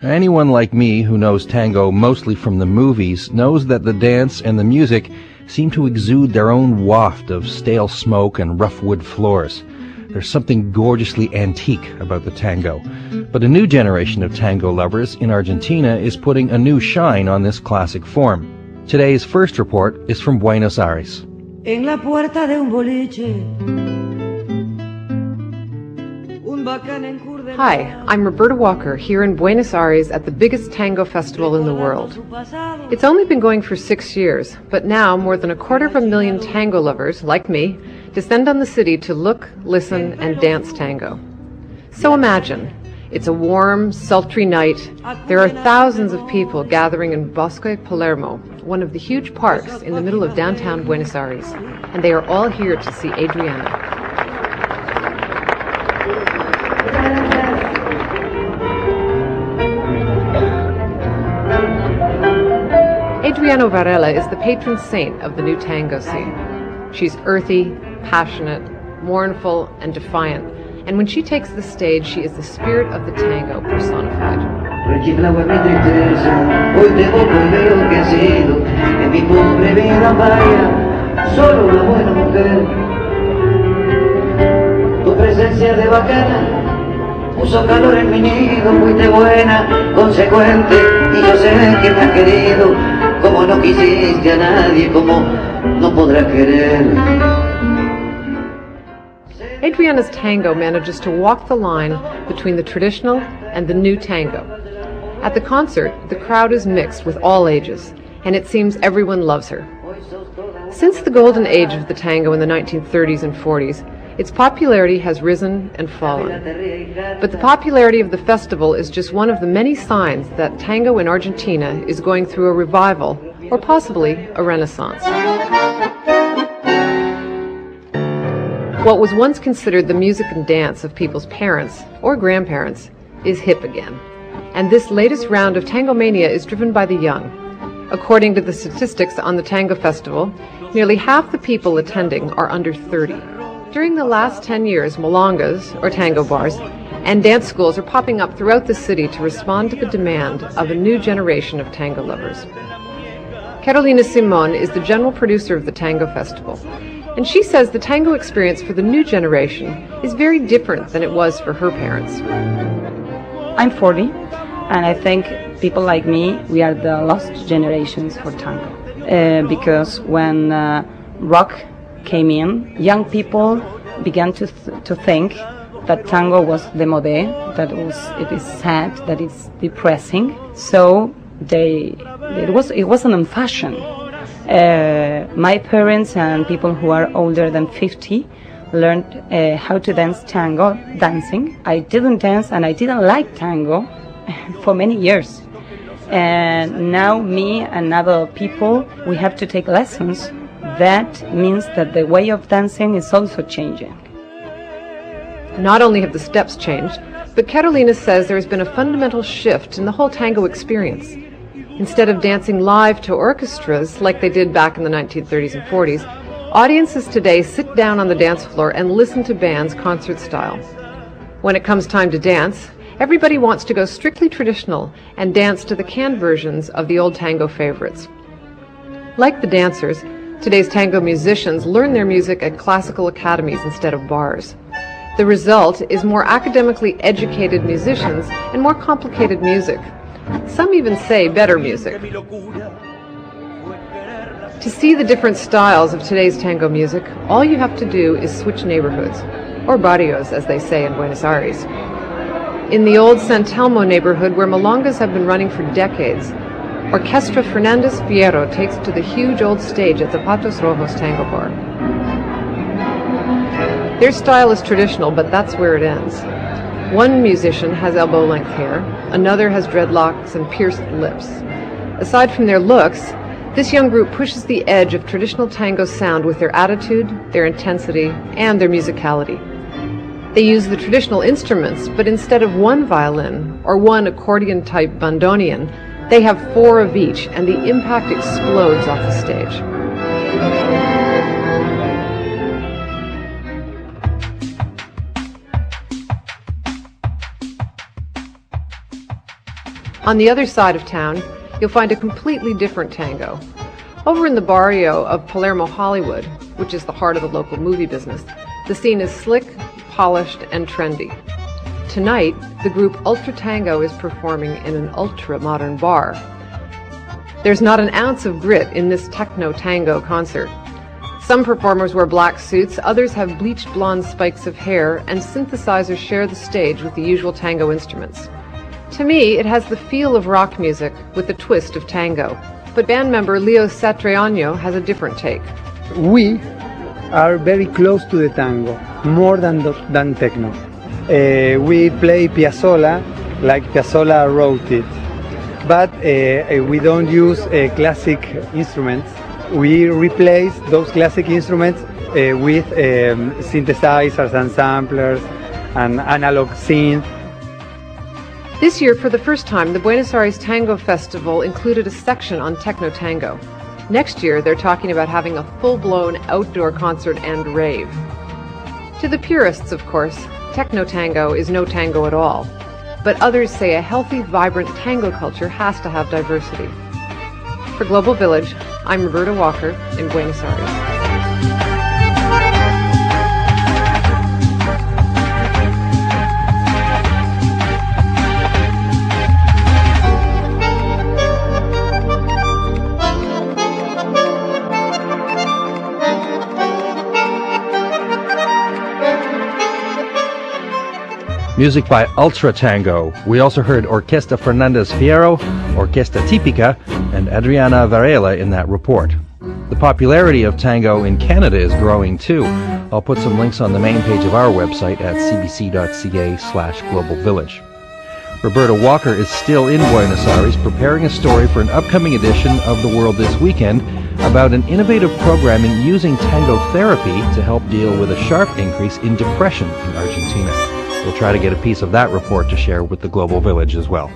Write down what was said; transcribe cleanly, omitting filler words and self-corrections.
Anyone like me who knows tango mostly from the movies knows that the dance and the music seem to exude their own waft of stale smoke and rough wood floors. There's something gorgeously antique about the tango. But a new generation of tango lovers in Argentina is putting a new shine on this classic form. Today's first report is from Buenos Aires. En la puerta de un boliche. Hi, I'm Roberta Walker here in Buenos Aires at the biggest tango festival in the world. It's only been going for 6 years, but now more than 250,000 tango lovers, like me, descend on the city to look, listen, and dance tango. So imagine, it's a warm, sultry night. There are thousands of people gathering in Bosque Palermo, one of the huge parks in the middle of downtown Buenos Aires, and they are all here to see Adriana. Adriana Varela is the patron saint of the new tango scene. She's earthy, passionate, mournful, and defiant, and when she takes the stage, she is the spirit of the tango personified. Puso calor en mi nido, fuiste buena, consecuente, y yo sé que me has querido, como no quisiste a nadie, como no podrás querer. Adriana's tango manages to walk the line between the traditional and the new tango. At the concert, the crowd is mixed with all ages, and it seems everyone loves her. Since the golden age of the tango in the 1930s and 40s, its popularity has risen and fallen. But the popularity of the festival is just one of the many signs that tango in Argentina is going through a revival, or possibly a renaissance. What was once considered the music and dance of people's parents or grandparents is hip again. And this latest round of Tangomania is driven by the young. According to the statistics on the Tango Festival, nearly half the people attending are under 30. During the last 10 years, milongas, or tango bars, and dance schools are popping up throughout the city to respond to the demand of a new generation of tango lovers. Carolina Simon is the general producer of the Tango Festival, and she says the tango experience for the new generation is very different than it was for her parents. I'm 40, and I think people like me, we are the lost generations for tango. Because when rock came in, young people began to think that tango was démodé, that it is sad, that it's depressing. So it wasn't in fashion. My parents and people who are older than 50 learned how to dance tango dancing. I didn't dance and I didn't like tango for many years. And now me and other people, we have to take lessons. That means that the way of dancing is also changing. Not only have the steps changed, but Carolina says there has been a fundamental shift in the whole tango experience. Instead of dancing live to orchestras like they did back in the 1930s and 40s, audiences today sit down on the dance floor and listen to bands concert style. When it comes time to dance, everybody wants to go strictly traditional and dance to the canned versions of the old tango favorites. Like the dancers, today's tango musicians learn their music at classical academies instead of bars. The result is more academically educated musicians and more complicated music. Some even say better music. To see the different styles of today's tango music, all you have to do is switch neighborhoods, or barrios as they say in Buenos Aires. In the old San Telmo neighborhood where milongas have been running for decades, Orchestra Fernandez Fierro takes to the huge old stage at the Patos Rojos Tango Bar. Their style is traditional, but that's where it ends. One musician has elbow-length hair, another has dreadlocks and pierced lips. Aside from their looks, this young group pushes the edge of traditional tango sound with their attitude, their intensity, and their musicality. They use the traditional instruments, but instead of one violin or one accordion-type bandoneon, they have 4 of each, and the impact explodes off the stage. On the other side of town, you'll find a completely different tango. Over in the barrio of Palermo, Hollywood, which is the heart of the local movie business, the scene is slick, polished, and trendy. Tonight, the group Ultra Tango is performing in an ultra-modern bar. There's not an ounce of grit in this techno-tango concert. Some performers wear black suits, others have bleached blonde spikes of hair, and synthesizers share the stage with the usual tango instruments. To me, it has the feel of rock music with the twist of tango. But band member Leo Satriano has a different take. We are very close to the tango, more than techno. We play Piazzolla like Piazzolla wrote it, but we don't use classic instruments. We replace those classic instruments with synthesizers and samplers and analog synth. This year, for the first time, the Buenos Aires Tango Festival included a section on techno-tango. Next year, they're talking about having a full-blown outdoor concert and rave. To the purists, of course, techno-tango is no tango at all. But others say a healthy, vibrant tango culture has to have diversity. For Global Village, I'm Roberta Walker in Buenos Aires. Music by Ultra Tango. We also heard Orquesta Fernandez Fierro, Orquesta Típica, and Adriana Varela in that report. The popularity of tango in Canada is growing too. I'll put some links on the main page of our website at cbc.ca/globalvillage. Roberta Walker is still in Buenos Aires preparing a story for an upcoming edition of The World This Weekend about an innovative programming using tango therapy to help deal with a sharp increase in depression in Argentina. We'll try to get a piece of that report to share with the Global Village as well.